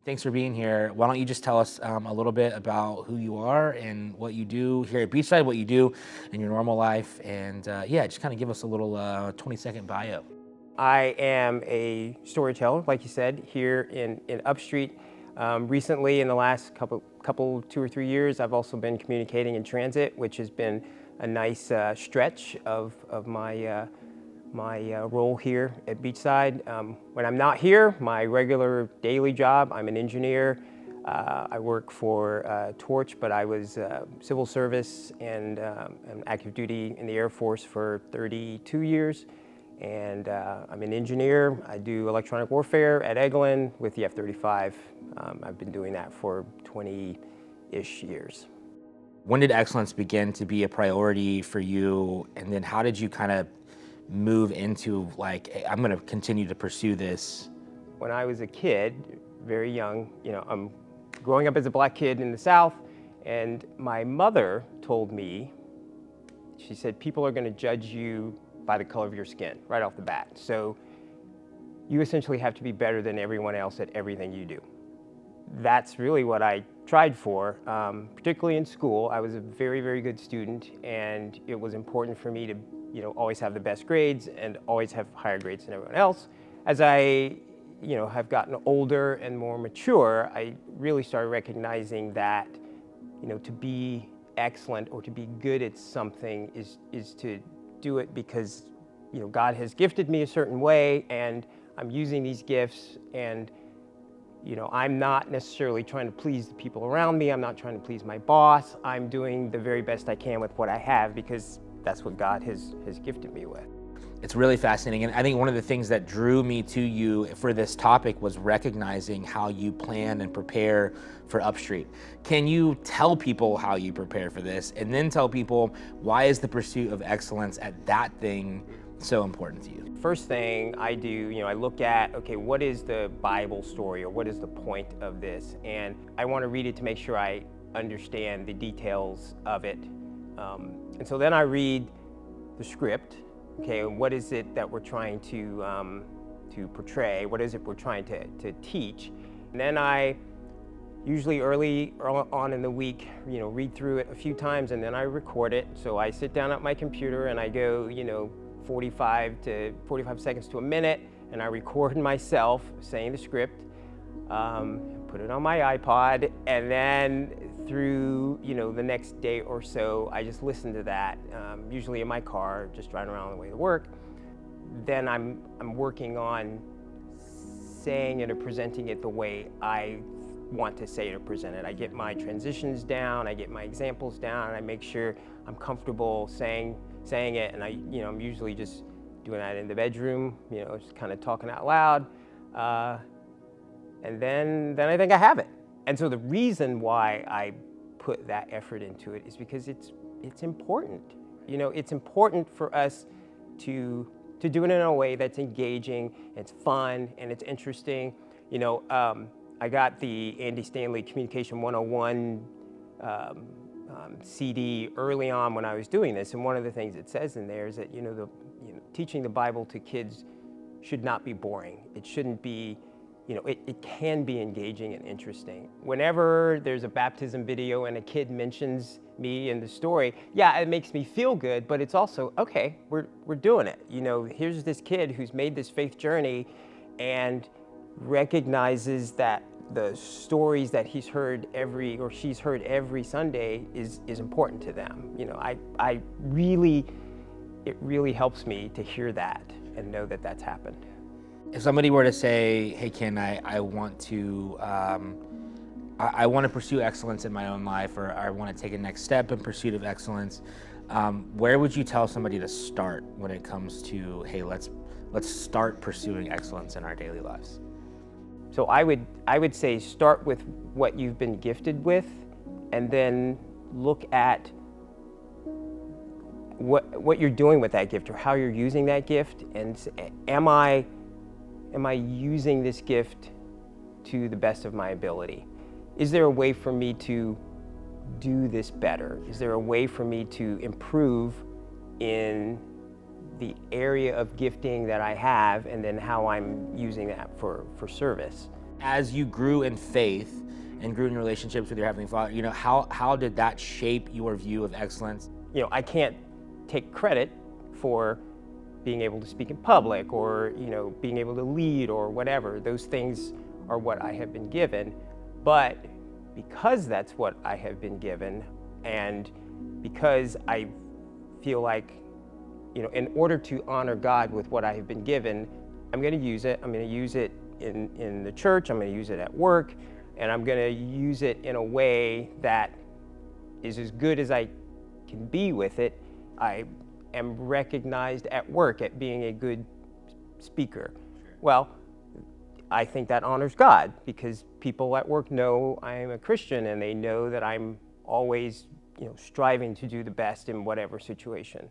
Thanks for being here. Why don't you just tell us a little bit about who you are and what you do here at Beachside, what you do in your normal life, and yeah, just kind of give us a little 20-second bio. I am a storyteller, like you said, here in Upstreet. Recently, in the last couple 2 or 3 years, I've also been communicating in transit, which has been a nice stretch of my role here at Beachside. When I'm not here, my regular daily job, I'm an engineer. I work for Torch, but I was civil service and active duty in the Air Force for 32 years. And I'm an engineer. I do electronic warfare at Eglin with the F-35. I've been doing that for 20-ish years. When did excellence begin to be a priority for you, and then how did you kind of move into like, hey, I'm going to continue to pursue this? When I was a kid, very young, I'm growing up as a black kid in the South, and my mother told me, she said, people are going to judge you by the color of your skin right off the bat. So you essentially have to be better than everyone else at everything you do. That's really what I tried for, particularly in school. I was a very, very good student, and it was important for me to, always have the best grades and always have higher grades than everyone else. As I, have gotten older and more mature, I really started recognizing that, to be excellent or to be good at something is to do it because, God has gifted me a certain way, and I'm using these gifts, and I'm not necessarily trying to please the people around me. I'm not trying to please my boss. I'm doing the very best I can with what I have because that's what God has gifted me with. It's really fascinating. And I think one of the things that drew me to you for this topic was recognizing how you plan and prepare for Upstreet. Can you tell people how you prepare for this, and then tell people why is the pursuit of excellence at that thing so important to you? First thing I do, I look at, okay, what is the Bible story, or what is the point of this? And I want to read it to make sure I understand the details of it. And so then I read the script. Okay, what is it that we're trying to portray? What is it we're trying to teach? And then I usually early on in the week, read through it a few times, and then I record it. So I sit down at my computer and I go, 45 seconds to a minute, and I record myself saying the script, put it on my iPod, and then through the next day or so, I just listen to that, usually in my car, just driving around on the way to work. Then I'm working on saying it or presenting it the way I want to say it or present it. I get my transitions down, I get my examples down, and I make sure I'm comfortable saying it, and I'm usually just doing that in the bedroom, just kind of talking out loud, and then I think I have it. And so the reason why I put that effort into it is because it's important. It's important for us to do it in a way that's engaging, it's fun, and it's interesting. I got the Andy Stanley Communication 101 CD early on when I was doing this, and one of the things it says in there is that teaching the Bible to kids should not be boring. It shouldn't be, it can be engaging and interesting. Whenever there's a baptism video and a kid mentions me in the story, yeah, it makes me feel good, but it's also, okay, we're doing it. Here's this kid who's made this faith journey and recognizes that the stories that he's heard she's heard every Sunday is important to them. It really helps me to hear that and know that that's happened. If somebody were to say, hey Ken, I want to pursue excellence in my own life, or I want to take a next step in pursuit of excellence, where would you tell somebody to start when it comes to, hey, let's start pursuing excellence in our daily lives? So I would say start with what you've been gifted with, and then look at what you're doing with that gift, or how you're using that gift, and am I using this gift to the best of my ability? Is there a way for me to do this better? Is there a way for me to improve in the area of gifting that I have, and then how I'm using that for service? As you grew in faith and grew in relationships with your Heavenly Father, how did that shape your view of excellence? I can't take credit for being able to speak in public or, being able to lead or whatever. Those things are what I have been given. But because that's what I have been given, and because I feel like, in order to honor God with what I have been given, I'm going to use it. I'm going to use it in the church. I'm going to use it at work. And I'm going to use it in a way that is as good as I can be with it. I am recognized at work at being a good speaker. Well, I think that honors God, because people at work know I am a Christian, and they know that I'm always, striving to do the best in whatever situation.